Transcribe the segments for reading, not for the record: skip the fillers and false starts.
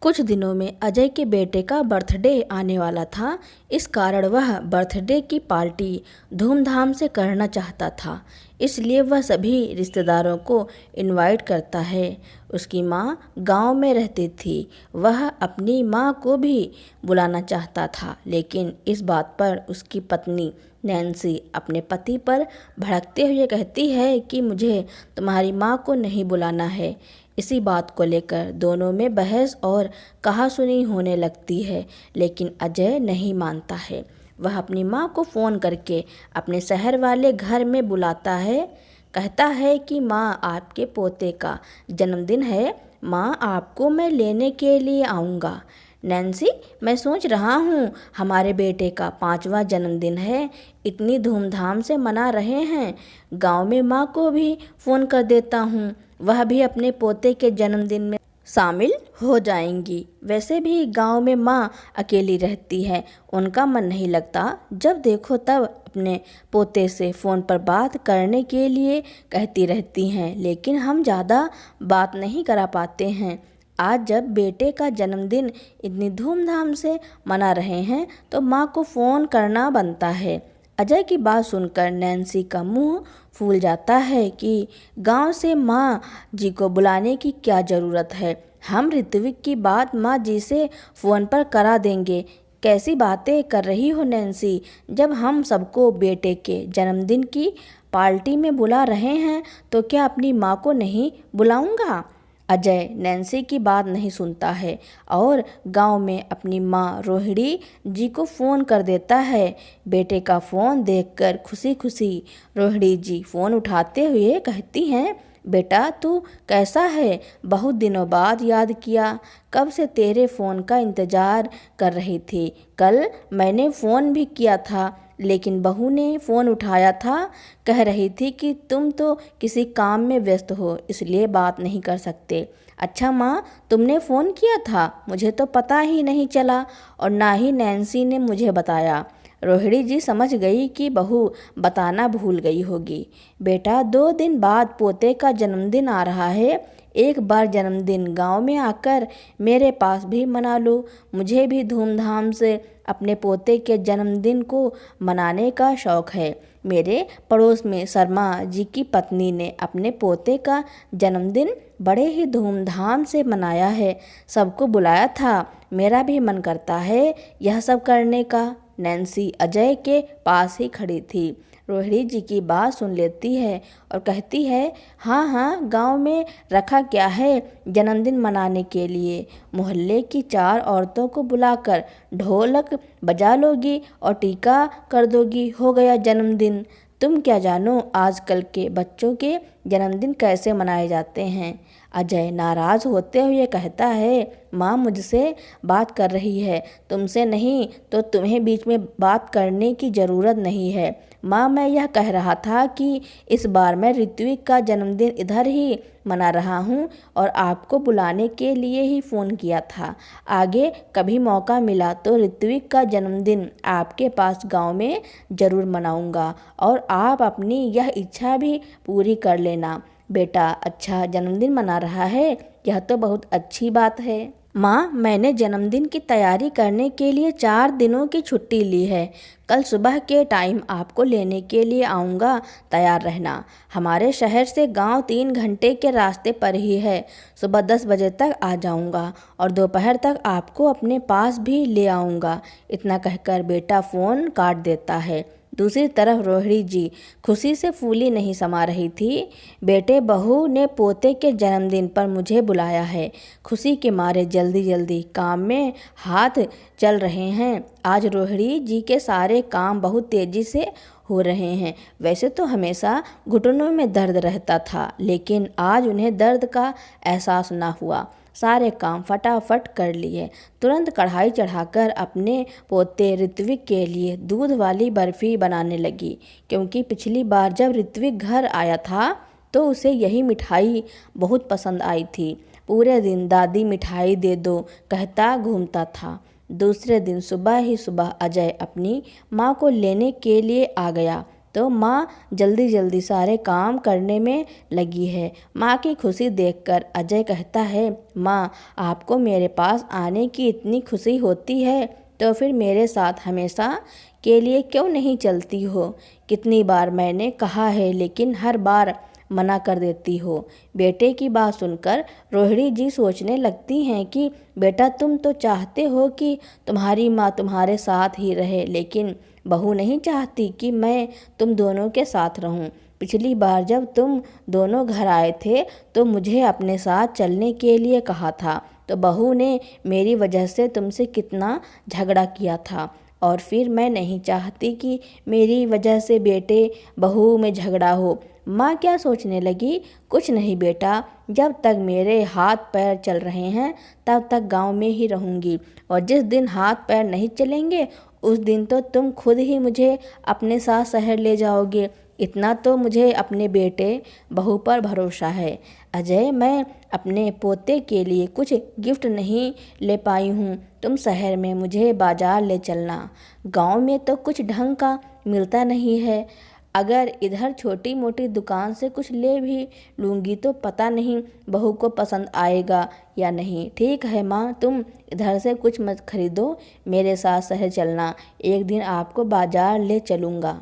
कुछ दिनों में अजय के बेटे का बर्थडे आने वाला था। इस कारण वह बर्थडे की पार्टी धूमधाम से करना चाहता था, इसलिए वह सभी रिश्तेदारों को इनवाइट करता है। उसकी माँ गांव में रहती थी। वह अपनी माँ को भी बुलाना चाहता था, लेकिन इस बात पर उसकी पत्नी नैन्सी अपने पति पर भड़कते हुए कहती है कि मुझे तुम्हारी माँ को नहीं बुलाना है। इसी बात को लेकर दोनों में बहस और कहासुनी होने लगती है, लेकिन अजय नहीं मानता है। वह अपनी माँ को फ़ोन करके अपने शहर वाले घर में बुलाता है। कहता है कि माँ, आपके पोते का जन्मदिन है, माँ आपको मैं लेने के लिए आऊँगा। नैन्सी, मैं सोच रहा हूँ हमारे बेटे का 5वां जन्मदिन है, इतनी धूमधाम से मना रहे हैं, गांव में माँ को भी फ़ोन कर देता हूँ, वह भी अपने पोते के जन्मदिन में शामिल हो जाएंगी। वैसे भी गांव में माँ अकेली रहती है, उनका मन नहीं लगता। जब देखो तब अपने पोते से फ़ोन पर बात करने के लिए कहती रहती हैं, लेकिन हम ज़्यादा बात नहीं करा पाते हैं। आज जब बेटे का जन्मदिन इतनी धूमधाम से मना रहे हैं तो माँ को फ़ोन करना बनता है। अजय की बात सुनकर नैन्सी का मुंह फूल जाता है कि गांव से माँ जी को बुलाने की क्या ज़रूरत है, हम ऋत्विक की बात माँ जी से फ़ोन पर करा देंगे। कैसी बातें कर रही हो नैन्सी, जब हम सबको बेटे के जन्मदिन की पार्टी में बुला रहे हैं तो क्या अपनी माँ को नहीं बुलाऊंगा। अजय नैन्सी की बात नहीं सुनता है और गांव में अपनी माँ रोहिणी जी को फ़ोन कर देता है। बेटे का फ़ोन देखकर खुशी खुशी रोहिणी जी फ़ोन उठाते हुए कहती हैं, बेटा तू कैसा है, बहुत दिनों बाद याद किया, कब से तेरे फ़ोन का इंतज़ार कर रही थी। कल मैंने फ़ोन भी किया था, लेकिन बहू ने फ़ोन उठाया था, कह रही थी कि तुम तो किसी काम में व्यस्त हो, इसलिए बात नहीं कर सकते। अच्छा माँ, तुमने फ़ोन किया था, मुझे तो पता ही नहीं चला और ना ही नैन्सी ने मुझे बताया। रोहिणी जी समझ गई कि बहू बताना भूल गई होगी। बेटा 2 दिन बाद पोते का जन्मदिन आ रहा है, एक बार जन्मदिन गांव में आकर मेरे पास भी मना लो। मुझे भी धूमधाम से अपने पोते के जन्मदिन को मनाने का शौक़ है। मेरे पड़ोस में शर्मा जी की पत्नी ने अपने पोते का जन्मदिन बड़े ही धूमधाम से मनाया है, सबको बुलाया था, मेरा भी मन करता है यह सब करने का। नैन्सी अजय के पास ही खड़ी थी। रोहिणी जी की बात सुन लेती है और कहती है, हाँ हाँ, गांव में रखा क्या है जन्मदिन मनाने के लिए, मोहल्ले की 4 औरतों को बुलाकर ढोलक बजा लोगी और टीका कर दोगी, हो गया जन्मदिन। तुम क्या जानो आजकल के बच्चों के जन्मदिन कैसे मनाए जाते हैं। अजय नाराज़ होते हुए कहता है, माँ मुझसे बात कर रही है, तुमसे नहीं, तो तुम्हें बीच में बात करने की ज़रूरत नहीं है। माँ, मैं यह कह रहा था कि इस बार मैं ऋत्विक का जन्मदिन इधर ही मना रहा हूँ और आपको बुलाने के लिए ही फ़ोन किया था। आगे कभी मौका मिला तो ऋत्विक का जन्मदिन आपके पास गांव में ज़रूर मनाऊंगा और आप अपनी यह इच्छा भी पूरी कर लेना। बेटा अच्छा जन्मदिन मना रहा है, यह तो बहुत अच्छी बात है। माँ, मैंने जन्मदिन की तैयारी करने के लिए 4 दिनों की छुट्टी ली है, कल सुबह के टाइम आपको लेने के लिए आऊँगा, तैयार रहना। हमारे शहर से गांव 3 घंटे के रास्ते पर ही है, सुबह 10 बजे तक आ जाऊँगा और दोपहर तक आपको अपने पास भी ले आऊँगा। इतना कहकर बेटा फ़ोन काट देता है। दूसरी तरफ रोहिणी जी खुशी से फूली नहीं समा रही थी। बेटे, बहू ने पोते के जन्मदिन पर मुझे बुलाया है, खुशी के मारे जल्दी जल्दी काम में हाथ चल रहे हैं। आज रोहिणी जी के सारे काम बहुत तेज़ी से हो रहे हैं। वैसे तो हमेशा घुटनों में दर्द रहता था, लेकिन आज उन्हें दर्द का एहसास ना हुआ। सारे काम फटाफट कर लिए। तुरंत कढ़ाई चढ़ाकर अपने पोते ऋत्विक के लिए दूध वाली बर्फ़ी बनाने लगी, क्योंकि पिछली बार जब ऋत्विक घर आया था तो उसे यही मिठाई बहुत पसंद आई थी। पूरे दिन दादी मिठाई दे दो कहता घूमता था। दूसरे दिन सुबह ही सुबह अजय अपनी माँ को लेने के लिए आ गया। तो माँ जल्दी जल्दी सारे काम करने में लगी है। माँ की खुशी देखकर अजय कहता है, माँ आपको मेरे पास आने की इतनी खुशी होती है तो फिर मेरे साथ हमेशा के लिए क्यों नहीं चलती हो? कितनी बार मैंने कहा है लेकिन हर बार मना कर देती हो। बेटे की बात सुनकर रोहिणी जी सोचने लगती हैं कि बेटा तुम तो चाहते हो कि तुम्हारी माँ तुम्हारे साथ ही रहे, लेकिन बहू नहीं चाहती कि मैं तुम दोनों के साथ रहूं। पिछली बार जब तुम दोनों घर आए थे तो मुझे अपने साथ चलने के लिए कहा था, तो बहू ने मेरी वजह से तुमसे कितना झगड़ा किया था, और फिर मैं नहीं चाहती कि मेरी वजह से बेटे बहू में झगड़ा हो। माँ क्या सोचने लगी, कुछ नहीं बेटा, जब तक मेरे हाथ पैर चल रहे हैं तब तक गांव में ही रहूंगी, और जिस दिन हाथ पैर नहीं चलेंगे उस दिन तो तुम खुद ही मुझे अपने साथ शहर ले जाओगे। इतना तो मुझे अपने बेटे बहू पर भरोसा है। अजय, मैं अपने पोते के लिए कुछ गिफ्ट नहीं ले पाई हूँ, तुम शहर में मुझे बाजार ले चलना। गांव में तो कुछ ढंग का मिलता नहीं है, अगर इधर छोटी मोटी दुकान से कुछ ले भी लूँगी तो पता नहीं बहू को पसंद आएगा या नहीं। ठीक है माँ, तुम इधर से कुछ मत खरीदो, मेरे साथ शहर चलना, एक दिन आपको बाजार ले चलूँगा।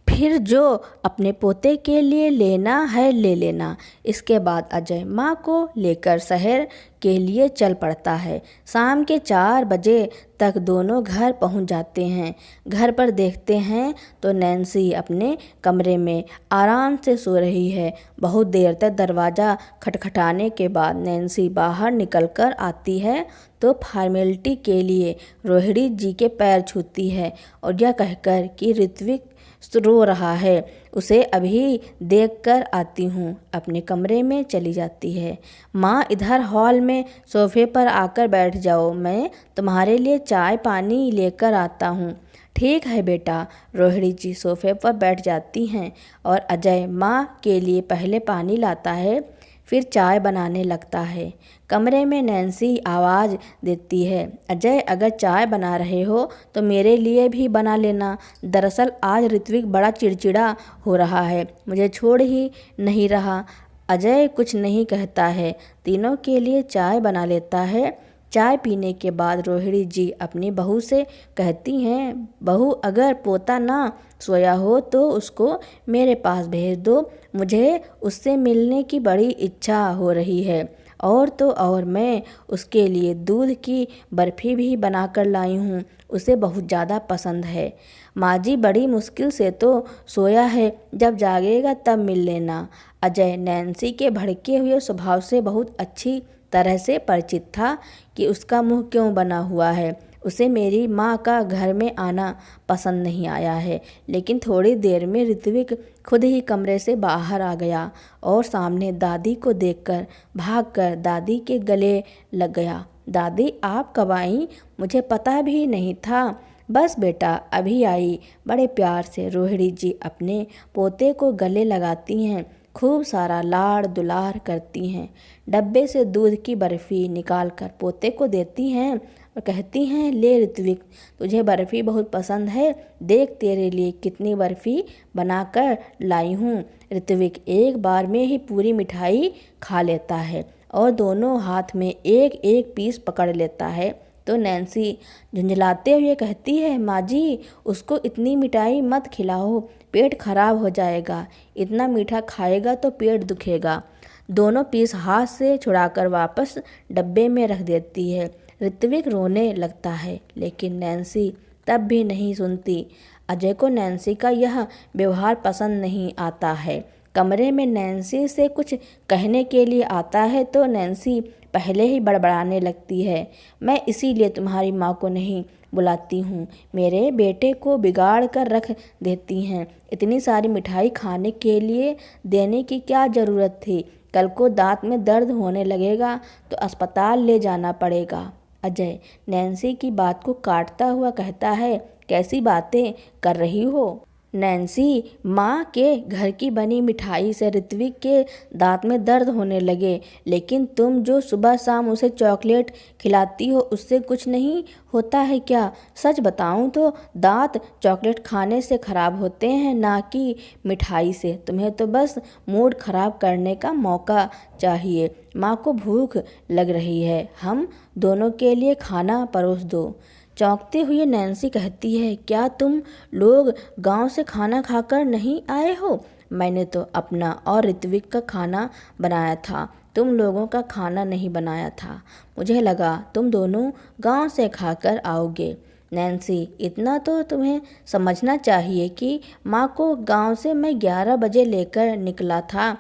फिर जो अपने पोते के लिए लेना है ले लेना। इसके बाद अजय माँ को लेकर शहर के लिए चल पड़ता है। शाम के 4 बजे तक दोनों घर पहुँच जाते हैं। घर पर देखते हैं तो नैन्सी अपने कमरे में आराम से सो रही है। बहुत देर तक दरवाज़ा खटखटाने के बाद नैन्सी बाहर निकलकर आती है तो फॉर्मेलिटी के लिए रोहिणी जी के पैर छूती है और यह कहकर कि ऋत्विक रो रहा है, उसे अभी देख कर आती हूँ, अपने कमरे में चली जाती है। माँ इधर हॉल में सोफे पर आकर बैठ जाओ, मैं तुम्हारे लिए चाय पानी लेकर आता हूँ। ठीक है बेटा। रोहिणी जी सोफे पर बैठ जाती हैं और अजय माँ के लिए पहले पानी लाता है, फिर चाय बनाने लगता है। कमरे में नैन्सी आवाज़ देती है, अजय अगर चाय बना रहे हो तो मेरे लिए भी बना लेना। दरअसल आज ऋत्विक बड़ा चिड़चिड़ा हो रहा है, मुझे छोड़ ही नहीं रहा। अजय कुछ नहीं कहता है, तीनों के लिए चाय बना लेता है। चाय पीने के बाद रोहिणी जी अपनी बहू से कहती हैं, बहू अगर पोता ना सोया हो तो उसको मेरे पास भेज दो, मुझे उससे मिलने की बड़ी इच्छा हो रही है। और तो और मैं उसके लिए दूध की बर्फ़ी भी बना कर लाई हूँ, उसे बहुत ज़्यादा पसंद है। माँ जी बड़ी मुश्किल से तो सोया है, जब जागेगा तब मिल लेना। अजय नैन्सी के भड़के हुए स्वभाव से बहुत अच्छी तरह से परिचित था कि उसका मुंह क्यों बना हुआ है। उसे मेरी माँ का घर में आना पसंद नहीं आया है। लेकिन थोड़ी देर में ऋत्विक खुद ही कमरे से बाहर आ गया और सामने दादी को देखकर भागकर दादी के गले लग गया। दादी आप कब आई? मुझे पता भी नहीं था। बस बेटा अभी आई। बड़े प्यार से रोहिणी जी अपने पोते को गले लगाती हैं, खूब सारा लाड़ दुलार करती हैं। डब्बे से दूध की बर्फ़ी निकाल कर पोते को देती हैं और कहती हैं, ले ऋत्विक, तुझे बर्फ़ी बहुत पसंद है, देख तेरे लिए कितनी बर्फ़ी बनाकर लाई हूँ। ऋत्विक एक बार में ही पूरी मिठाई खा लेता है और दोनों हाथ में एक एक पीस पकड़ लेता है। तो नैन्सी झुंझलाते हुए कहती है, माँ जी उसको इतनी मिठाई मत खिलाओ, पेट खराब हो जाएगा, इतना मीठा खाएगा तो पेट दुखेगा। दोनों पीस हाथ से छुड़ाकर वापस डब्बे में रख देती है। ऋत्विक रोने लगता है लेकिन नैन्सी तब भी नहीं सुनती। अजय को नैन्सी का यह व्यवहार पसंद नहीं आता है। कमरे में नैन्सी से कुछ कहने के लिए आता है तो नैन्सी पहले ही बड़बड़ाने लगती है, मैं इसीलिए तुम्हारी माँ को नहीं बुलाती हूँ, मेरे बेटे को बिगाड़ कर रख देती हैं। इतनी सारी मिठाई खाने के लिए देने की क्या ज़रूरत थी? कल को दांत में दर्द होने लगेगा तो अस्पताल ले जाना पड़ेगा। अजय नैन्सी की बात को काटता हुआ कहता है, कैसी बातें कर रही हो? नैन्सी माँ के घर की बनी मिठाई से ऋत्विक के दांत में दर्द होने लगे। लेकिन तुम जो सुबह शाम उसे चॉकलेट खिलाती हो उससे कुछ नहीं होता है क्या? सच बताऊं तो दांत चॉकलेट खाने से खराब होते हैं, ना कि मिठाई से। तुम्हें तो बस मूड खराब करने का मौका चाहिए। माँ को भूख लग रही है, हम दोनों के लिए खाना परोस दो। चौंकते हुए नैन्सी कहती है, क्या तुम लोग गांव से खाना खाकर नहीं आए हो? मैंने तो अपना और ऋत्विक का खाना बनाया था, तुम लोगों का खाना नहीं बनाया था। मुझे लगा तुम दोनों गांव से खाकर आओगे। नैन्सी, इतना तो तुम्हें समझना चाहिए कि माँ को गांव से मैं 11 बजे लेकर निकला था।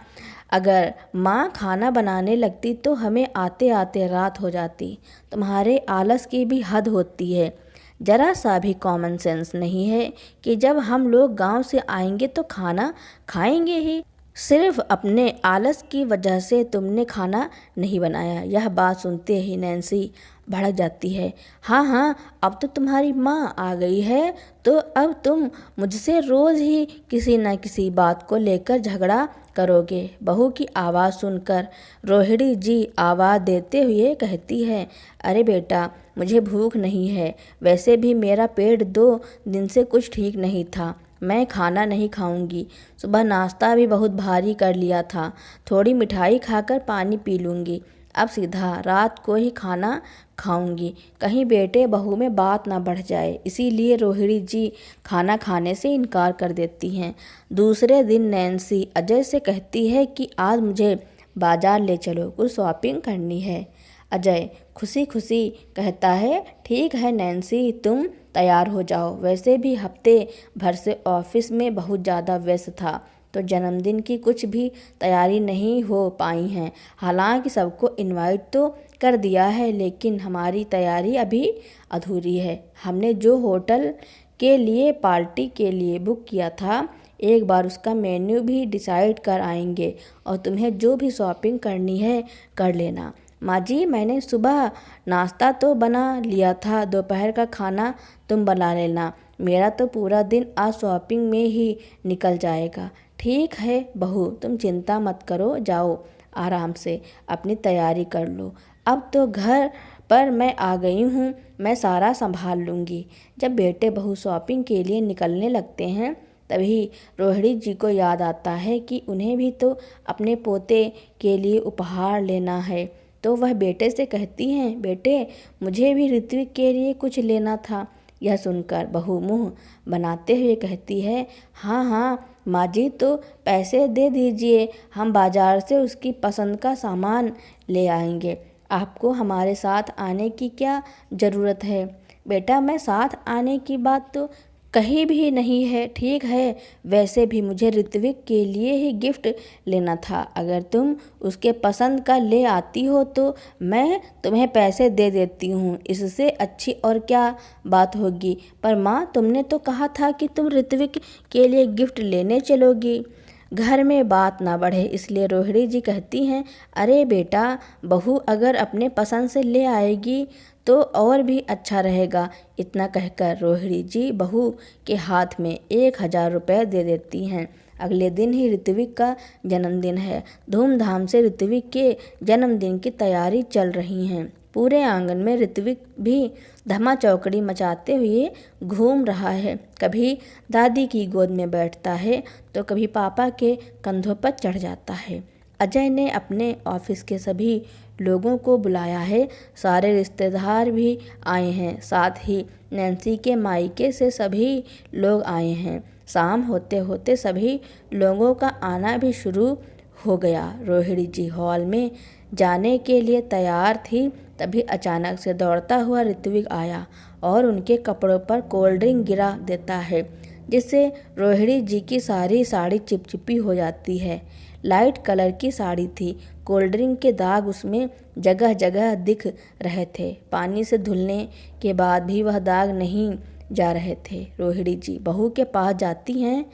अगर माँ खाना बनाने लगती तो हमें आते आते रात हो जाती। तुम्हारे आलस की भी हद होती है। जरा सा भी कॉमन सेंस नहीं है कि जब हम लोग गांव से आएंगे तो खाना खाएंगे ही। सिर्फ अपने आलस की वजह से तुमने खाना नहीं बनाया। यह बात सुनते ही नैन्सी भड़क जाती है। हाँ हाँ, अब तो तुम्हारी माँ आ गई है तो अब तुम मुझसे रोज़ ही किसी न किसी बात को लेकर झगड़ा करोगे। बहू की आवाज़ सुनकर रोहिणी जी आवाज़ देते हुए कहती है, अरे बेटा, मुझे भूख नहीं है। वैसे भी मेरा पेट 2 दिन से कुछ ठीक नहीं था। मैं खाना नहीं खाऊंगी। सुबह नाश्ता भी बहुत भारी कर लिया था। थोड़ी मिठाई खाकर पानी पी लूँगी। अब सीधा रात को ही खाना खाऊंगी, कहीं बेटे बहू में बात ना बढ़ जाए। इसीलिए रोहिणी जी खाना खाने से इनकार कर देती हैं। दूसरे दिन नैन्सी अजय से कहती है कि आज मुझे बाजार ले चलो, कुछ शॉपिंग करनी है। अजय खुशी खुशी कहता है, ठीक है नैन्सी, तुम तैयार हो जाओ। वैसे भी हफ्ते भर से ऑफिस में बहुत ज़्यादा व्यस्त था तो जन्मदिन की कुछ भी तैयारी नहीं हो पाई है। हालांकि सबको इनवाइट तो कर दिया है, लेकिन हमारी तैयारी अभी अधूरी है। हमने जो होटल के लिए पार्टी के लिए बुक किया था, एक बार उसका मेन्यू भी डिसाइड कर आएंगे और तुम्हें जो भी शॉपिंग करनी है कर लेना। माँ जी, मैंने सुबह नाश्ता तो बना लिया था, दोपहर का खाना तुम बना लेना। मेरा तो पूरा दिन आज शॉपिंग में ही निकल जाएगा। ठीक है बहू, तुम चिंता मत करो, जाओ आराम से अपनी तैयारी कर लो। अब तो घर पर मैं आ गई हूँ, मैं सारा संभाल लूँगी। जब बेटे बहू शॉपिंग के लिए निकलने लगते हैं तभी रोहिणी जी को याद आता है कि उन्हें भी तो अपने पोते के लिए उपहार लेना है। तो वह बेटे से कहती हैं, बेटे, मुझे भी ऋत्विक के लिए कुछ लेना था। यह सुनकर बहू मुँह बनाते हुए कहती है, हाँ हाँ माँ जी, तो पैसे दे दीजिए, हम बाजार से उसकी पसंद का सामान ले आएंगे। आपको हमारे साथ आने की क्या ज़रूरत है? बेटा, मैं साथ आने की बात तो कहीं भी नहीं है। ठीक है, वैसे भी मुझे ऋत्विक के लिए ही गिफ्ट लेना था। अगर तुम उसके पसंद का ले आती हो तो मैं तुम्हें पैसे दे देती हूँ, इससे अच्छी और क्या बात होगी। पर माँ, तुमने तो कहा था कि तुम ऋत्विक के लिए गिफ्ट लेने चलोगी। घर में बात ना बढ़े इसलिए रोहिणी जी कहती हैं, अरे बेटा, बहू अगर अपने पसंद से ले आएगी तो और भी अच्छा रहेगा। इतना कहकर रोहिणी जी बहू के हाथ में 1000 रुपये दे देती हैं। अगले दिन ही ऋत्विक का जन्मदिन है। धूमधाम से ऋत्विक के जन्मदिन की तैयारी चल रही हैं। पूरे आंगन में ऋत्विक भी धमा चौकड़ी मचाते हुए घूम रहा है। कभी दादी की गोद में बैठता है तो कभी पापा के कंधों पर चढ़ जाता है। अजय ने अपने ऑफिस के सभी लोगों को बुलाया है। सारे रिश्तेदार भी आए हैं, साथ ही नैन्सी के मायके से सभी लोग आए हैं। शाम होते होते सभी लोगों का आना भी शुरू हो गया। रोहिणी जी हॉल में जाने के लिए तैयार थी, तभी अचानक से दौड़ता हुआ ऋत्विक आया और उनके कपड़ों पर कोल्ड ड्रिंक गिरा देता है, जिससे रोहिणी जी की सारी साड़ी चिपचिपी हो जाती है। लाइट कलर की साड़ी थी, कोल्ड ड्रिंक के दाग उसमें जगह जगह दिख रहे थे। पानी से धुलने के बाद भी वह दाग नहीं जा रहे थे। रोहिणी जी बहू के पास जाती हैं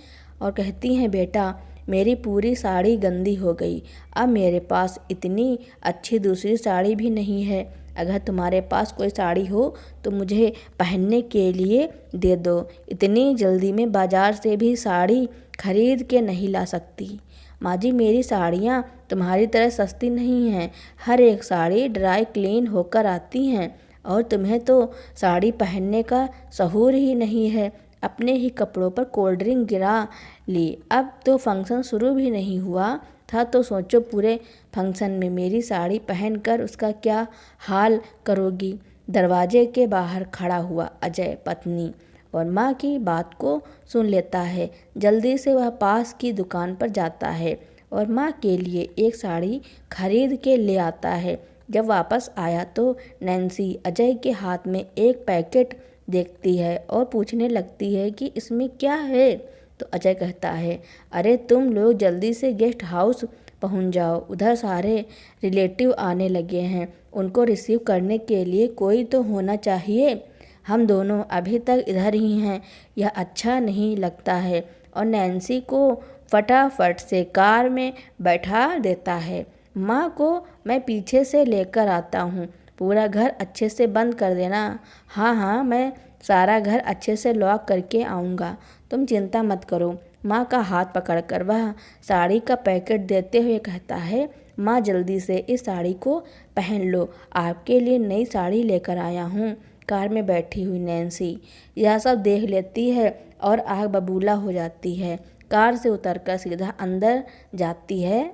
और कहती हैं, बेटा, मेरी पूरी साड़ी गंदी हो गई। अब मेरे पास इतनी अच्छी दूसरी साड़ी भी नहीं है। अगर तुम्हारे पास कोई साड़ी हो तो मुझे पहनने के लिए दे दो। इतनी जल्दी में बाजार से भी साड़ी खरीद के नहीं ला सकती। माँ जी, मेरी साड़ियाँ तुम्हारी तरह सस्ती नहीं हैं। हर एक साड़ी ड्राई क्लीन होकर आती हैं और तुम्हें तो साड़ी पहनने का शऊर ही नहीं है। अपने ही कपड़ों पर कोल्ड ड्रिंक गिरा ली। अब तो फंक्शन शुरू भी नहीं हुआ था तो सोचो पूरे फंक्शन में मेरी साड़ी पहनकर उसका क्या हाल करोगी। दरवाजे के बाहर खड़ा हुआ अजय पत्नी और माँ की बात को सुन लेता है। जल्दी से वह पास की दुकान पर जाता है और माँ के लिए एक साड़ी खरीद के ले आता है। जब वापस आया तो नैन्सी अजय के हाथ में एक पैकेट देखती है और पूछने लगती है कि इसमें क्या है। तो अजय कहता है, अरे तुम लोग जल्दी से गेस्ट हाउस पहुंच जाओ, उधर सारे रिलेटिव आने लगे हैं, उनको रिसीव करने के लिए कोई तो होना चाहिए। हम दोनों अभी तक इधर ही हैं, यह अच्छा नहीं लगता है। और नैन्सी को फटाफट से कार में बैठा देता है। माँ को मैं पीछे से लेकर आता हूँ, पूरा घर अच्छे से बंद कर देना। हाँ हाँ, मैं सारा घर अच्छे से लॉक करके आऊँगा, तुम चिंता मत करो। माँ का हाथ पकड़कर वह साड़ी का पैकेट देते हुए कहता है, माँ जल्दी से इस साड़ी को पहन लो, आपके लिए नई साड़ी लेकर आया हूँ। कार में बैठी हुई नैन्सी यह सब देख लेती है और आग बबूला हो जाती है। कार से उतरकर सीधा अंदर जाती है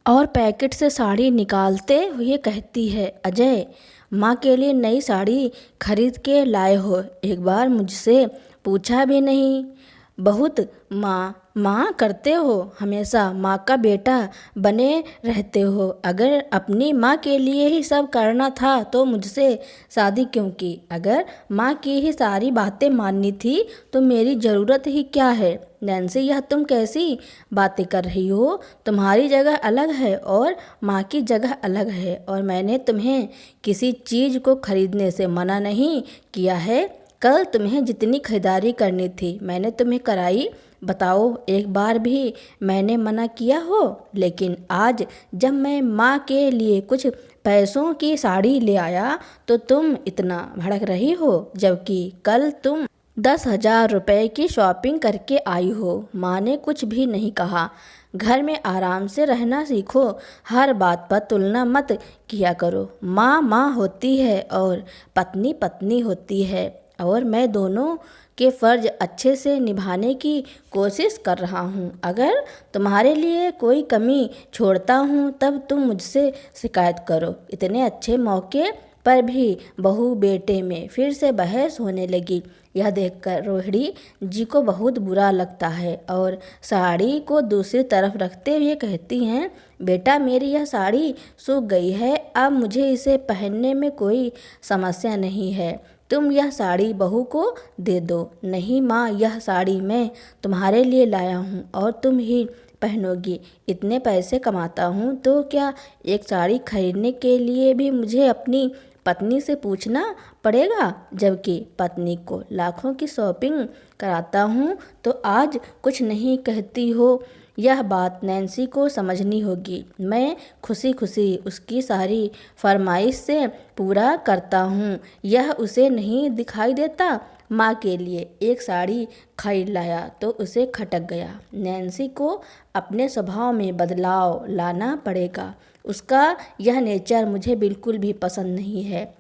और पैकेट से साड़ी निकालते हुए कहती है, अजय, माँ के लिए नई साड़ी खरीद के लाए हो, एक बार मुझसे पूछा भी नहीं। बहुत माँ माँ करते हो, हमेशा माँ का बेटा बने रहते हो। अगर अपनी माँ के लिए ही सब करना था तो मुझसे शादी क्यों की। अगर माँ की ही सारी बातें माननी थी तो मेरी ज़रूरत ही क्या है। नैन्सी, यह तुम कैसी बातें कर रही हो। तुम्हारी जगह अलग है और माँ की जगह अलग है, और मैंने तुम्हें किसी चीज़ को खरीदने से मना नहीं किया है। कल तुम्हें जितनी खरीदारी करनी थी मैंने तुम्हें कराई। बताओ, एक बार भी मैंने मना किया हो। लेकिन आज जब मैं माँ के लिए कुछ पैसों की साड़ी ले आया तो तुम इतना भड़क रही हो, जबकि कल तुम 10,000 रुपये की शॉपिंग करके आई हो। माँ ने कुछ भी नहीं कहा। घर में आराम से रहना सीखो, हर बात पर तुलना मत किया करो। माँ माँ होती है और पत्नी पत्नी होती है, और मैं दोनों के फ़र्ज अच्छे से निभाने की कोशिश कर रहा हूँ। अगर तुम्हारे लिए कोई कमी छोड़ता हूँ तब तुम मुझसे शिकायत करो। इतने अच्छे मौके पर भी बहू बेटे में फिर से बहस होने लगी। यह देखकर रोहिणी जी को बहुत बुरा लगता है और साड़ी को दूसरी तरफ रखते हुए कहती हैं, बेटा, मेरी यह साड़ी सूख गई है, अब मुझे इसे पहनने में कोई समस्या नहीं है। तुम यह साड़ी बहू को दे दो। नहीं माँ, यह साड़ी मैं तुम्हारे लिए लाया हूँ और तुम ही पहनोगी। इतने पैसे कमाता हूँ तो क्या एक साड़ी खरीदने के लिए भी मुझे अपनी पत्नी से पूछना पड़ेगा, जबकि पत्नी को लाखों की शॉपिंग कराता हूँ तो आज कुछ नहीं कहती हो। यह बात नैन्सी को समझनी होगी। मैं खुशी खुशी उसकी सारी फरमाइश से पूरा करता हूँ, यह उसे नहीं दिखाई देता। माँ के लिए एक साड़ी खरीद लाया तो उसे खटक गया। नैन्सी को अपने स्वभाव में बदलाव लाना पड़ेगा। उसका यह नेचर मुझे बिल्कुल भी पसंद नहीं है।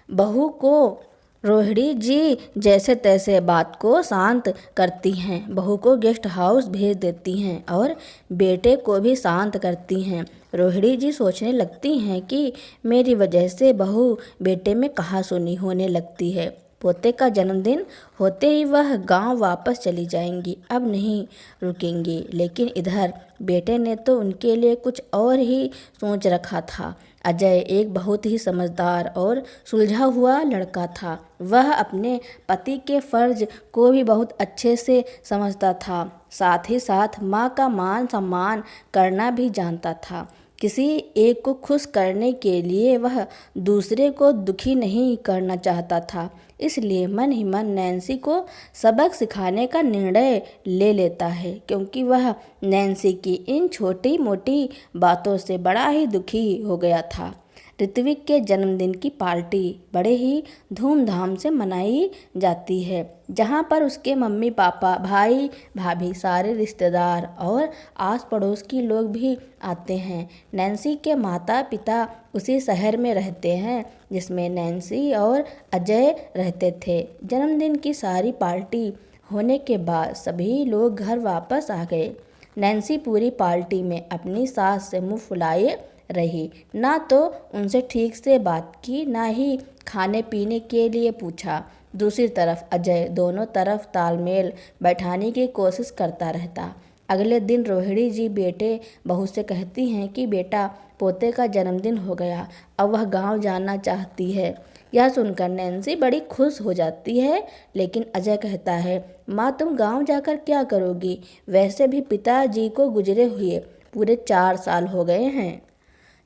बहू को रोहिणी जी जैसे तैसे बात को शांत करती हैं, बहू को गेस्ट हाउस भेज देती हैं और बेटे को भी शांत करती हैं। रोहिणी जी सोचने लगती हैं कि मेरी वजह से बहू बेटे में कहासुनी होने लगती है। पोते का जन्मदिन होते ही वह गांव वापस चली जाएंगी, अब नहीं रुकेंगी। लेकिन इधर बेटे ने तो उनके लिए कुछ और ही सोच रखा था। अजय एक बहुत ही समझदार और सुलझा हुआ लड़का था। वह अपने पति के फर्ज को भी बहुत अच्छे से समझता था, साथ ही साथ माँ का मान सम्मान करना भी जानता था। किसी एक को खुश करने के लिए वह दूसरे को दुखी नहीं करना चाहता था। इसलिए मन ही मन नैन्सी को सबक सिखाने का निर्णय ले लेता है, क्योंकि वह नैन्सी की इन छोटी मोटी बातों से बड़ा ही दुखी हो गया था। ऋत्विक के जन्मदिन की पार्टी बड़े ही धूमधाम से मनाई जाती है, जहाँ पर उसके मम्मी पापा, भाई भाभी, सारे रिश्तेदार और आस पड़ोस के लोग भी आते हैं। नैन्सी के माता पिता उसी शहर में रहते हैं जिसमें नैन्सी और अजय रहते थे। जन्मदिन की सारी पार्टी होने के बाद सभी लोग घर वापस आ गए। नैन्सी पूरी पार्टी में अपनी सास से मुंह फुलाए रही, ना तो उनसे ठीक से बात की, ना ही खाने पीने के लिए पूछा। दूसरी तरफ अजय दोनों तरफ तालमेल बैठाने की कोशिश करता रहता। अगले दिन रोहिणी जी बेटे बहू से कहती हैं कि बेटा, पोते का जन्मदिन हो गया, अब वह गांव जाना चाहती है। यह सुनकर नैन्सी बड़ी खुश हो जाती है, लेकिन अजय कहता है, माँ तुम गांव जाकर क्या करोगी? वैसे भी पिताजी को गुजरे हुए पूरे 4 साल हो गए हैं।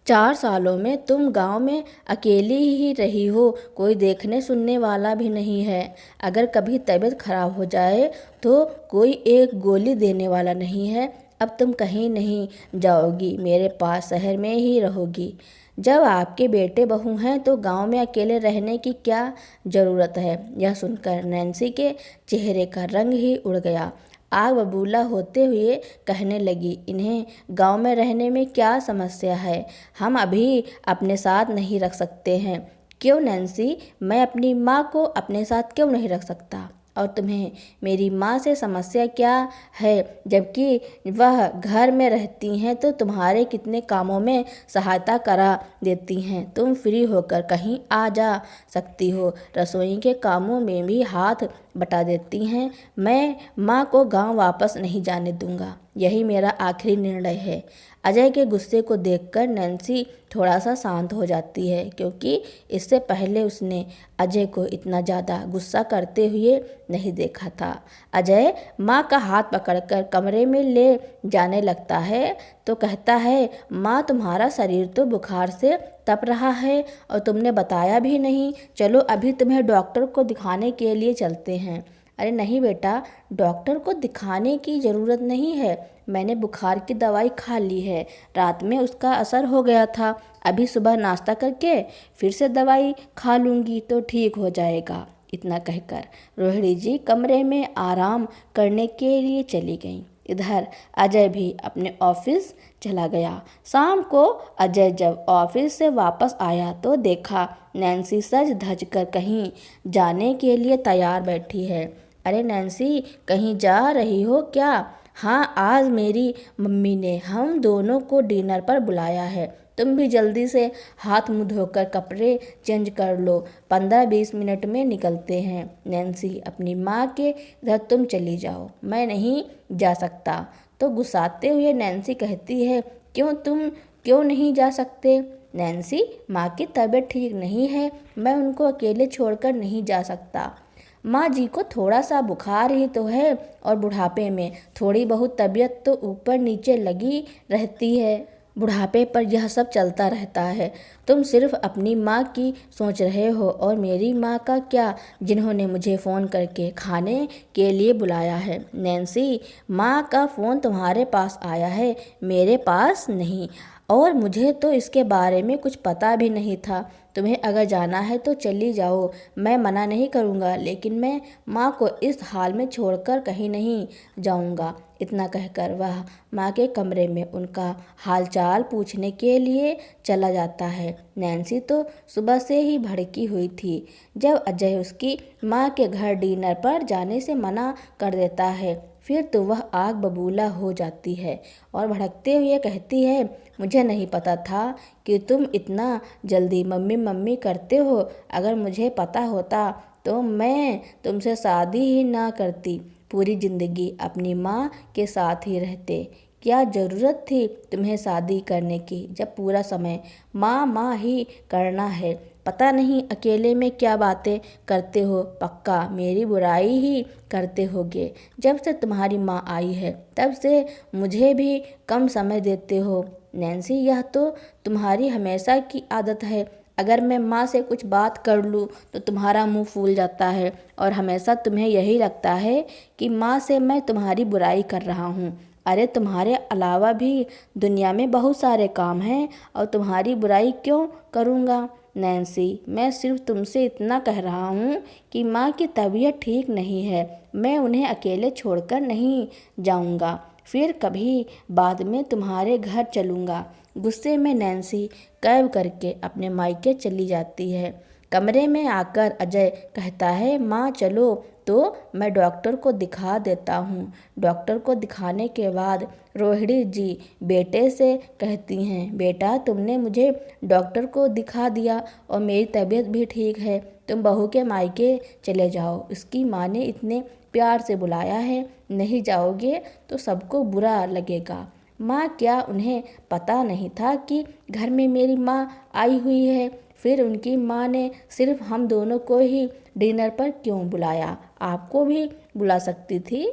4 सालों में तुम गांव में अकेली ही रही हो, कोई देखने सुनने वाला भी नहीं है। अगर कभी तबीयत खराब हो जाए तो कोई एक गोली देने वाला नहीं है। अब तुम कहीं नहीं जाओगी, मेरे पास शहर में ही रहोगी। जब आपके बेटे बहू हैं तो गांव में अकेले रहने की क्या ज़रूरत है? यह सुनकर नैन्सी के चेहरे का रंग ही उड़ गया। आग बबूला होते हुए कहने लगी, इन्हें गांव में रहने में क्या समस्या है? हम अभी अपने साथ नहीं रख सकते हैं। क्यों नैन्सी, मैं अपनी माँ को अपने साथ क्यों नहीं रख सकता? और तुम्हें मेरी माँ से समस्या क्या है? जबकि वह घर में रहती हैं तो तुम्हारे कितने कामों में सहायता करा देती हैं। तुम फ्री होकर कहीं आ जा सकती हो, रसोई के कामों में भी हाथ बटा देती हैं। मैं माँ को गांव वापस नहीं जाने दूंगा, यही मेरा आखिरी निर्णय है। अजय के गुस्से को देखकर नैन्सी थोड़ा सा शांत हो जाती है, क्योंकि इससे पहले उसने अजय को इतना ज़्यादा गुस्सा करते हुए नहीं देखा था। अजय माँ का हाथ पकड़कर कमरे में ले जाने लगता है तो कहता है, माँ तुम्हारा शरीर तो बुखार से तप रहा है और तुमने बताया भी नहीं। चलो अभी तुम्हें डॉक्टर को दिखाने के लिए चलते हैं। अरे नहीं बेटा, डॉक्टर को दिखाने की ज़रूरत नहीं है। मैंने बुखार की दवाई खा ली है, रात में उसका असर हो गया था। अभी सुबह नाश्ता करके फिर से दवाई खा लूँगी तो ठीक हो जाएगा। इतना कहकर रोहिणी जी कमरे में आराम करने के लिए चली गईं। इधर अजय भी अपने ऑफिस चला गया। शाम को अजय जब ऑफिस से वापस आया तो देखा नैन्सी सज धज कर कहीं जाने के लिए तैयार बैठी है। अरे नैन्सी, कहीं जा रही हो क्या? हाँ, आज मेरी मम्मी ने हम दोनों को डिनर पर बुलाया है। तुम भी जल्दी से हाथ मुंह धोकर कपड़े चेंज कर लो, 15-20 मिनट में निकलते हैं। नैन्सी अपनी माँ के इधर, तुम चली जाओ, मैं नहीं जा सकता। तो गुस्साते हुए नैन्सी कहती है, तुम क्यों नहीं जा सकते? नैन्सी, माँ की तबीयत ठीक नहीं है, मैं उनको अकेले छोड़कर नहीं जा सकता। माँ जी को थोड़ा सा बुखार ही तो है और बुढ़ापे में थोड़ी बहुत तबीयत तो ऊपर नीचे लगी रहती है। बुढ़ापे पर यह सब चलता रहता है। तुम सिर्फ अपनी माँ की सोच रहे हो, और मेरी माँ का क्या, जिन्होंने मुझे फ़ोन करके खाने के लिए बुलाया है। नैन्सी, माँ का फ़ोन तुम्हारे पास आया है, मेरे पास नहीं, और मुझे तो इसके बारे में कुछ पता भी नहीं था। तुम्हें अगर जाना है तो चली जाओ, मैं मना नहीं करूँगा, लेकिन मैं माँ को इस हाल में छोड़कर कहीं नहीं जाऊँगा। इतना कहकर वह माँ के कमरे में उनका हालचाल पूछने के लिए चला जाता है। नैन्सी तो सुबह से ही भड़की हुई थी। जब अजय उसकी माँ के घर डिनर पर जाने से मना कर देता है, फिर तो वह आग बबूला हो जाती है और भड़कते हुए कहती है, मुझे नहीं पता था कि तुम इतना जल्दी मम्मी मम्मी करते हो। अगर मुझे पता होता तो मैं तुमसे शादी ही ना करती, पूरी ज़िंदगी अपनी माँ के साथ ही रहते। क्या ज़रूरत थी तुम्हें शादी करने की, जब पूरा समय माँ माँ ही करना है। पता नहीं अकेले में क्या बातें करते हो, पक्का मेरी बुराई ही करते होगे। जब से तुम्हारी माँ आई है तब से मुझे भी कम समय देते हो। नैन्सी, यह तो तुम्हारी हमेशा की आदत है। अगर मैं माँ से कुछ बात कर लूँ तो तुम्हारा मुंह फूल जाता है और हमेशा तुम्हें यही लगता है कि माँ से मैं तुम्हारी बुराई कर रहा हूँ। अरे तुम्हारे अलावा भी दुनिया में बहुत सारे काम हैं और तुम्हारी बुराई क्यों करूँगा। नैन्सी, मैं सिर्फ तुमसे इतना कह रहा हूँ कि माँ की तबीयत ठीक नहीं है, मैं उन्हें अकेले छोड़कर नहीं जाऊँगा, फिर कभी बाद में तुम्हारे घर चलूँगा। गुस्से में नैन्सी कैब करके अपने मायके चली जाती है। कमरे में आकर अजय कहता है, माँ चलो तो मैं डॉक्टर को दिखा देता हूँ। डॉक्टर को दिखाने के बाद रोहिणी जी बेटे से कहती हैं, बेटा तुमने मुझे डॉक्टर को दिखा दिया और मेरी तबीयत भी ठीक है, तुम बहू के मायके चले जाओ। उसकी माँ ने इतने प्यार से बुलाया है, नहीं जाओगे तो सबको बुरा लगेगा। माँ, क्या उन्हें पता नहीं था कि घर में मेरी माँ आई हुई है? फिर उनकी माँ ने सिर्फ हम दोनों को ही डिनर पर क्यों बुलाया? आपको भी बुला सकती थी।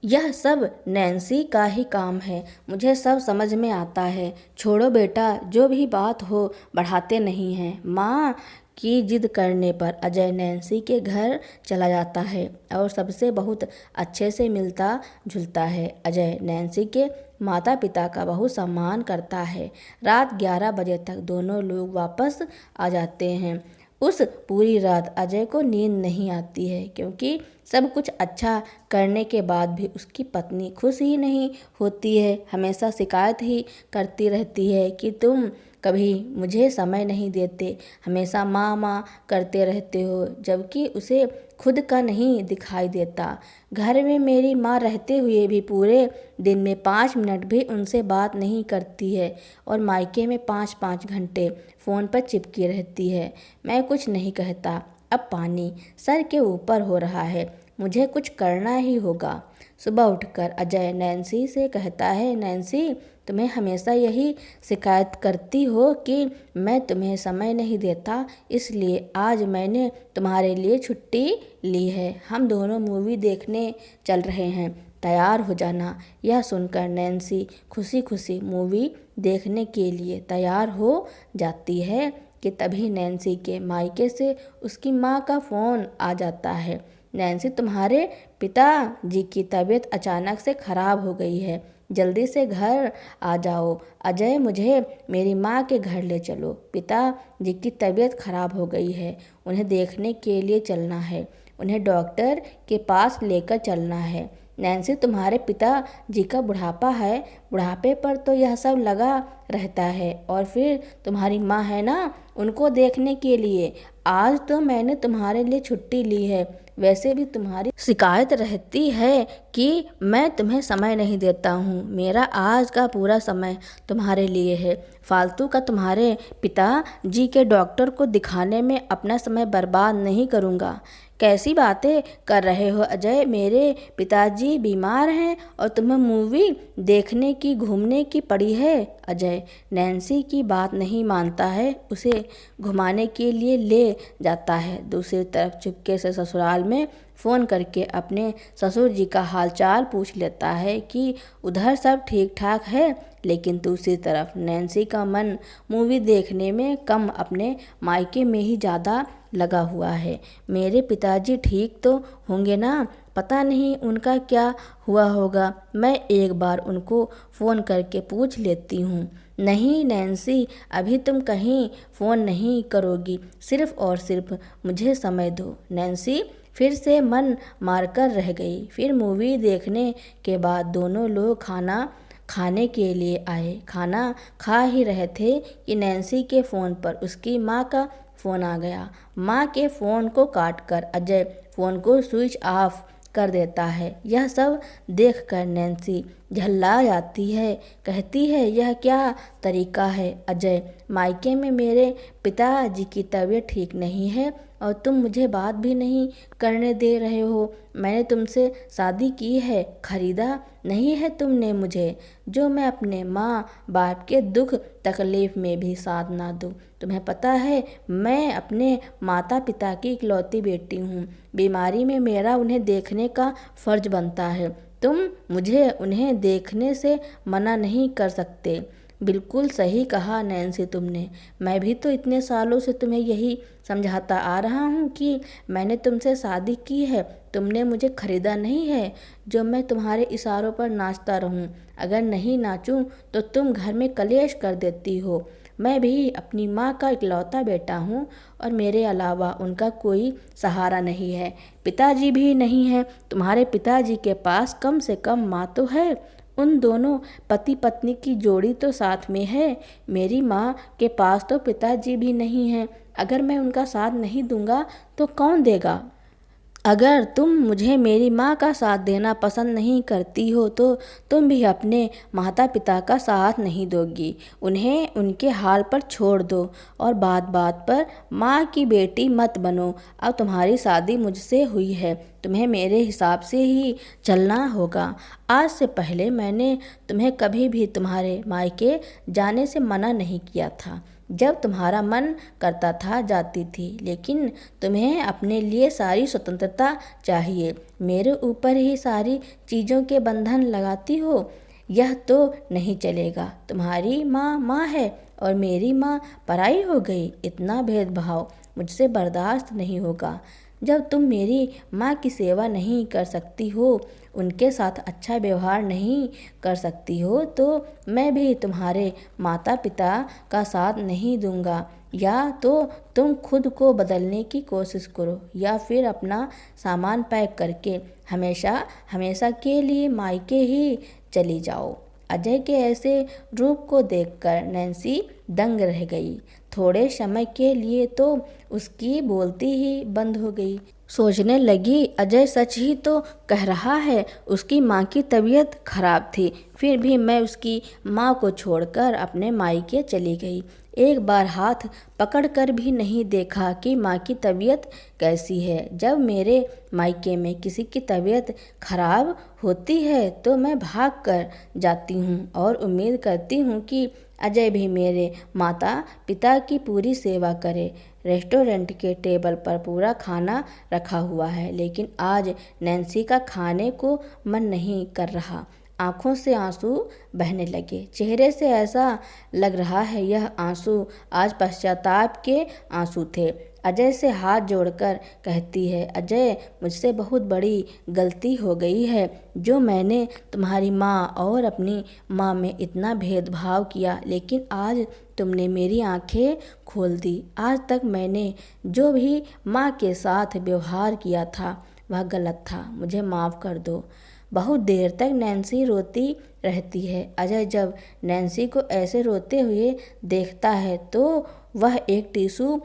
यह सब नैन्सी का ही काम है, मुझे सब समझ में आता है। छोड़ो बेटा, जो भी बात हो बढ़ाते नहीं हैं। माँ की जिद करने पर अजय नैन्सी के घर चला जाता है और सबसे बहुत अच्छे से मिलता जुलता है। अजय नैन्सी के माता पिता का बहुत सम्मान करता है। रात 11 बजे तक दोनों लोग वापस आ जाते हैं। उस पूरी रात अजय को नींद नहीं आती है, क्योंकि सब कुछ अच्छा करने के बाद भी उसकी पत्नी खुश ही नहीं होती है। हमेशा शिकायत ही करती रहती है कि तुम कभी मुझे समय नहीं देते, हमेशा माँ माँ करते रहते हो, जबकि उसे खुद का नहीं दिखाई देता। घर में मेरी माँ रहते हुए भी पूरे दिन में 5 मिनट भी उनसे बात नहीं करती है और मायके में 5-5 घंटे फ़ोन पर चिपकी रहती है। मैं कुछ नहीं कहता। अब पानी सर के ऊपर हो रहा है, मुझे कुछ करना ही होगा। सुबह उठकर अजय नैन्सी से कहता है, नैन्सी तुम्हें हमेशा यही शिकायत करती हो कि मैं तुम्हें समय नहीं देता, इसलिए आज मैंने तुम्हारे लिए छुट्टी ली है। हम दोनों मूवी देखने चल रहे हैं, तैयार हो जाना। यह सुनकर नैन्सी खुशी खुशी मूवी देखने के लिए तैयार हो जाती है कि तभी नैन्सी के मायके से उसकी माँ का फ़ोन आ जाता है। नैन्सी, तुम्हारे पिताजी की तबीयत अचानक से ख़राब हो गई है, जल्दी से घर आ जाओ। अजय, मुझे मेरी माँ के घर ले चलो। पिताजी की तबीयत ख़राब हो गई है, उन्हें देखने के लिए चलना है, उन्हें डॉक्टर के पास लेकर चलना है। नैन्सी, तुम्हारे पिताजी का बुढ़ापा है, बुढ़ापे पर तो यह सब लगा रहता है, और फिर तुम्हारी माँ है ना, उनको देखने के लिए आज तो मैंने तुम्हारे लिए छुट्टी ली है। वैसे भी तुम्हारी शिकायत रहती है कि मैं तुम्हें समय नहीं देता हूँ, मेरा आज का पूरा समय तुम्हारे लिए है। फालतू का तुम्हारे पिताजी के डॉक्टर को दिखाने में अपना समय बर्बाद नहीं करूँगा। कैसी बातें कर रहे हो अजय, मेरे पिताजी बीमार हैं और तुम्हें मूवी देखने की घूमने की पड़ी है। अजय नैन्सी की बात नहीं मानता है, उसे घुमाने के लिए ले जाता है। दूसरी तरफ चुपके से ससुराल में फ़ोन करके अपने ससुर जी का हालचाल पूछ लेता है कि उधर सब ठीक ठाक है, लेकिन दूसरी तरफ नैन्सी का मन मूवी देखने में कम अपने मायके में ही ज़्यादा लगा हुआ है। मेरे पिताजी ठीक तो होंगे ना, पता नहीं उनका क्या हुआ होगा, मैं एक बार उनको फ़ोन करके पूछ लेती हूँ। नहीं नैन्सी, अभी तुम कहीं फ़ोन नहीं करोगी, सिर्फ़ और सिर्फ मुझे समय दो। नैन्सी फिर से मन मारकर रह गई। फिर मूवी देखने के बाद दोनों लोग खाना खाने के लिए आए। खाना खा ही रहे थे कि नैन्सी के फ़ोन पर उसकी माँ का फ़ोन आ गया। माँ के फ़ोन को काटकर अजय फ़ोन को स्विच ऑफ कर देता है। यह सब देखकर नैन्सी झल्ला जाती है, कहती है यह क्या तरीका है अजय, मायके में मेरे पिताजी की तबीयत ठीक नहीं है और तुम मुझे बात भी नहीं करने दे रहे हो। मैंने तुमसे शादी की है, खरीदा नहीं है तुमने मुझे, जो मैं अपने माँ बाप के दुख तकलीफ़ में भी साथ ना दूँ। तुम्हें पता है मैं अपने माता पिता की इकलौती बेटी हूँ, बीमारी में मेरा उन्हें देखने का फ़र्ज बनता है। तुम मुझे उन्हें देखने से मना नहीं कर सकते। बिल्कुल सही कहा नैन्सी तुमने, मैं भी तो इतने सालों से तुम्हें यही समझाता आ रहा हूँ कि मैंने तुमसे शादी की है, तुमने मुझे खरीदा नहीं है जो मैं तुम्हारे इशारों पर नाचता रहूं। अगर नहीं नाचूं तो तुम घर में कलेश कर देती हो। मैं भी अपनी माँ का इकलौता बेटा हूँ और मेरे अलावा उनका कोई सहारा नहीं है। पिताजी भी नहीं है। तुम्हारे पिताजी के पास कम से कम माँ तो है। उन दोनों पति पत्नी की जोड़ी तो साथ में है। मेरी माँ के पास तो पिताजी भी नहीं है। अगर मैं उनका साथ नहीं दूंगा तो कौन देगा? अगर तुम मुझे मेरी माँ का साथ देना पसंद नहीं करती हो तो तुम भी अपने माता पिता का साथ नहीं दोगी। उन्हें उनके हाल पर छोड़ दो और बात बात पर माँ की बेटी मत बनो। अब तुम्हारी शादी मुझसे हुई है, तुम्हें मेरे हिसाब से ही चलना होगा। आज से पहले मैंने तुम्हें कभी भी तुम्हारे मायके जाने से मना नहीं किया था। जब तुम्हारा मन करता था जाती थी, लेकिन तुम्हें अपने लिए सारी स्वतंत्रता चाहिए। मेरे ऊपर ही सारी चीज़ों के बंधन लगाती हो, यह तो नहीं चलेगा। तुम्हारी माँ माँ है और मेरी माँ पराई हो गई। इतना भेदभाव मुझसे बर्दाश्त नहीं होगा। जब तुम मेरी माँ की सेवा नहीं कर सकती हो, उनके साथ अच्छा व्यवहार नहीं कर सकती हो, तो मैं भी तुम्हारे माता पिता का साथ नहीं दूंगा। या तो तुम खुद को बदलने की कोशिश करो या फिर अपना सामान पैक करके हमेशा हमेशा के लिए मायके ही चली जाओ। अजय के ऐसे रूप को देखकर नैन्सी दंग रह गई। थोड़े समय के लिए तो उसकी बोलती ही बंद हो गई। सोचने लगी, अजय सच ही तो कह रहा है। उसकी माँ की तबीयत खराब थी, फिर भी मैं उसकी माँ को छोड़कर अपने मायके चली गई। एक बार हाथ पकड़कर भी नहीं देखा कि माँ की तबीयत कैसी है। जब मेरे मायके में किसी की तबीयत खराब होती है तो मैं भाग कर जाती हूँ और उम्मीद करती हूँ कि अजय भी मेरे माता पिता की पूरी सेवा करे। रेस्टोरेंट के टेबल पर पूरा खाना रखा हुआ है, लेकिन आज नैन्सी का खाने को मन नहीं कर रहा। आंखों से आंसू बहने लगे। चेहरे से ऐसा लग रहा है यह आंसू आज पश्चाताप के आंसू थे। अजय से हाथ जोड़कर कहती है, अजय मुझसे बहुत बड़ी गलती हो गई है जो मैंने तुम्हारी माँ और अपनी माँ में इतना भेदभाव किया, लेकिन आज तुमने मेरी आंखें खोल दी। आज तक मैंने जो भी माँ के साथ व्यवहार किया था वह गलत था। मुझे माफ़ कर दो। बहुत देर तक नैन्सी रोती रहती है। अजय जब नैन्सी को ऐसे रोते हुए देखता है तो वह एक टिश्यू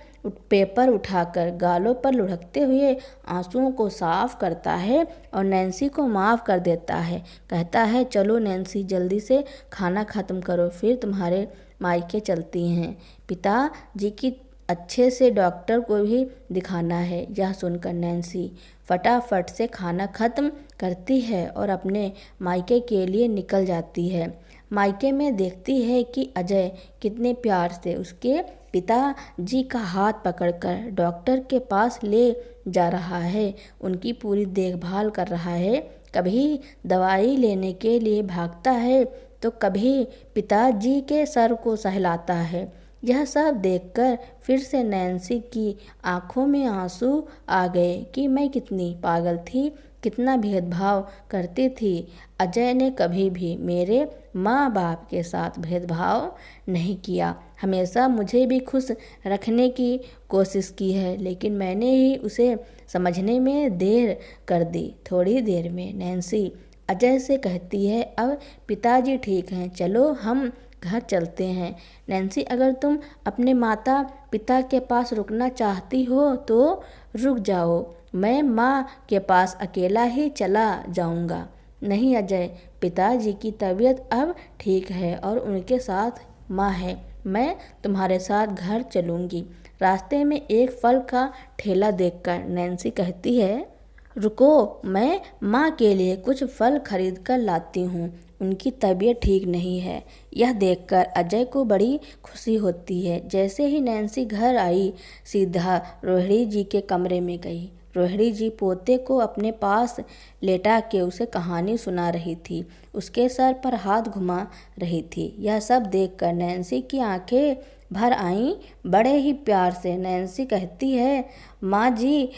पेपर उठाकर गालों पर लुढ़कते हुए आंसुओं को साफ करता है और नैन्सी को माफ़ कर देता है। कहता है, चलो नैन्सी जल्दी से खाना ख़त्म करो, फिर तुम्हारे मायके चलती हैं। पिताजी की अच्छे से डॉक्टर को भी दिखाना है। यह सुनकर नैन्सी फटाफट से खाना ख़त्म करती है और अपने मायके के लिए निकल जाती है। मायके में देखती है कि अजय कितने प्यार से उसके पिताजी का हाथ पकड़कर डॉक्टर के पास ले जा रहा है, उनकी पूरी देखभाल कर रहा है। कभी दवाई लेने के लिए भागता है तो कभी पिताजी के सर को सहलाता है। यह सब देखकर फिर से नैन्सी की आंखों में आंसू आ गए कि मैं कितनी पागल थी, कितना भेदभाव करती थी। अजय ने कभी भी मेरे माँ बाप के साथ भेदभाव नहीं किया, हमेशा मुझे भी खुश रखने की कोशिश की है, लेकिन मैंने ही उसे समझने में देर कर दी। थोड़ी देर में नैन्सी अजय से कहती है, अब पिताजी ठीक हैं, चलो हम घर चलते हैं। नैन्सी, अगर तुम अपने माता पिता के पास रुकना चाहती हो तो रुक जाओ, मैं माँ के पास अकेला ही चला जाऊँगा। नहीं अजय, पिताजी की तबीयत अब ठीक है और उनके साथ माँ है। मैं तुम्हारे साथ घर चलूँगी। रास्ते में एक फल का ठेला देखकर नैन्सी कहती है, रुको, मैं माँ के लिए कुछ फल खरीद कर लाती हूँ, उनकी तबीयत ठीक नहीं है। यह देखकर अजय को बड़ी खुशी होती है। जैसे ही नैन्सी घर आई, सीधा रोहिणी जी के कमरे में गई। रोहिणी जी पोते को अपने पास लेटा के उसे कहानी सुना रही थी, उसके सर पर हाथ घुमा रही थी। यह सब देखकर नैन्सी की आंखें भर आईं। बड़े ही प्यार से नैन्सी कहती है, माँ जी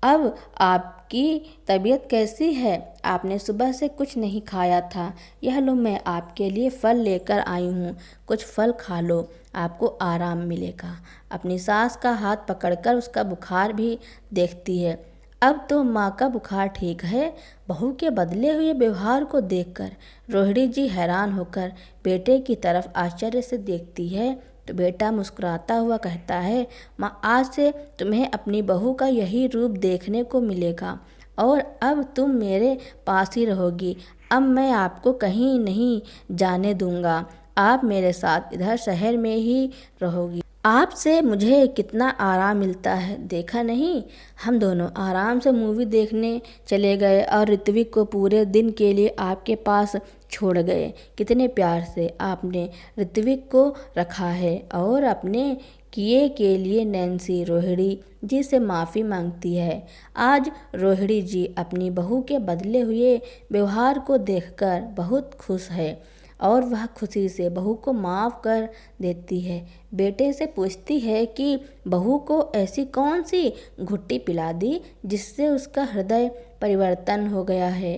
अब आपकी तबीयत कैसी है? आपने सुबह से कुछ नहीं खाया था। यह लो, मैं आपके लिए फल लेकर आई हूँ, कुछ फल खा लो, आपको आराम मिलेगा। अपनी सास का हाथ पकड़कर उसका बुखार भी देखती है। अब तो माँ का बुखार ठीक है। बहू के बदले हुए व्यवहार को देखकर रोहिणी जी हैरान होकर बेटे की तरफ आश्चर्य से देखती है तो बेटा मुस्कुराता हुआ कहता है, माँ, आज से तुम्हें अपनी बहू का यही रूप देखने को मिलेगा और अब तुम मेरे पास ही रहोगी। अब मैं आपको कहीं नहीं जाने दूंगा। आप मेरे साथ इधर शहर में ही रहोगी। आपसे मुझे कितना आराम मिलता है, देखा नहीं? हम दोनों आराम से मूवी देखने चले गए और ऋत्विक को पूरे दिन के लिए आपके पास छोड़ गए। कितने प्यार से आपने ऋत्विक को रखा है। और अपने किए के लिए नैन्सी रोहिणी जी से माफ़ी मांगती है। आज रोहिणी जी अपनी बहू के बदले हुए व्यवहार को देखकर बहुत खुश है और वह खुशी से बहू को माफ़ कर देती है। बेटे से पूछती है कि बहू को ऐसी कौन सी घुट्टी पिला दी जिससे उसका हृदय परिवर्तन हो गया है।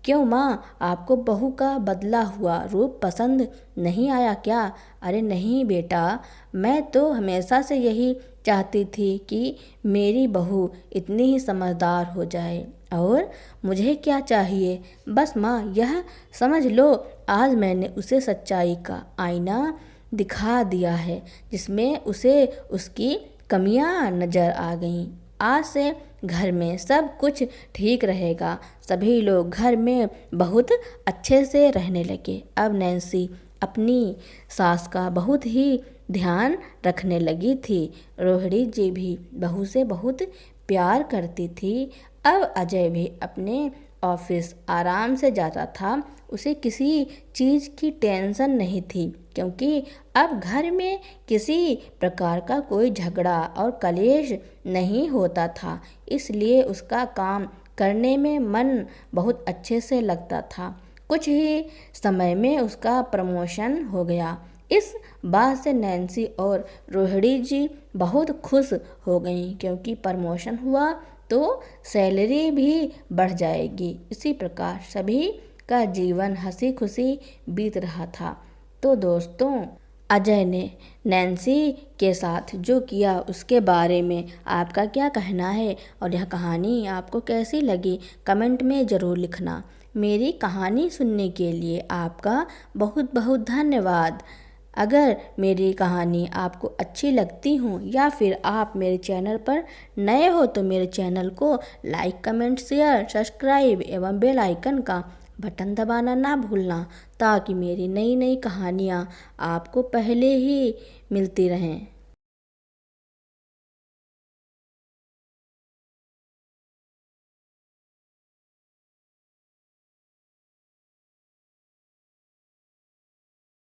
क्यों माँ, आपको बहू का बदला हुआ रूप पसंद नहीं आया क्या? अरे नहीं बेटा, मैं तो हमेशा से यही चाहती थी कि मेरी बहू इतनी ही समझदार हो जाए। और मुझे क्या चाहिए? बस माँ यह समझ लो, आज मैंने उसे सच्चाई का आईना दिखा दिया है जिसमें उसे उसकी कमियां नज़र आ गईं। आज से घर में सब कुछ ठीक रहेगा। सभी लोग घर में बहुत अच्छे से रहने लगे। अब नैन्सी अपनी सास का बहुत ही ध्यान रखने लगी थी। रोहिणी जी भी बहू से बहुत प्यार करती थी। अब अजय भी अपने ऑफिस आराम से जाता था। उसे किसी चीज़ की टेंशन नहीं थी क्योंकि अब घर में किसी प्रकार का कोई झगड़ा और कलेश नहीं होता था। इसलिए उसका काम करने में मन बहुत अच्छे से लगता था। कुछ ही समय में उसका प्रमोशन हो गया। इस बात से नैन्सी और रोहिणी जी बहुत खुश हो गईं क्योंकि प्रमोशन हुआ तो सैलरी भी बढ़ जाएगी। इसी प्रकार सभी का जीवन हंसी खुशी बीत रहा था। तो दोस्तों, अजय ने नैन्सी के साथ जो किया उसके बारे में आपका क्या कहना है और यह कहानी आपको कैसी लगी कमेंट में ज़रूर लिखना। मेरी कहानी सुनने के लिए आपका बहुत बहुत धन्यवाद। अगर मेरी कहानी आपको अच्छी लगती हो या फिर आप मेरे चैनल पर नए हो तो मेरे चैनल को लाइक, कमेंट, शेयर, सब्सक्राइब एवं बेल आइकन का बटन दबाना ना भूलना ताकि मेरी नई नई कहानियाँ आपको पहले ही मिलती रहें।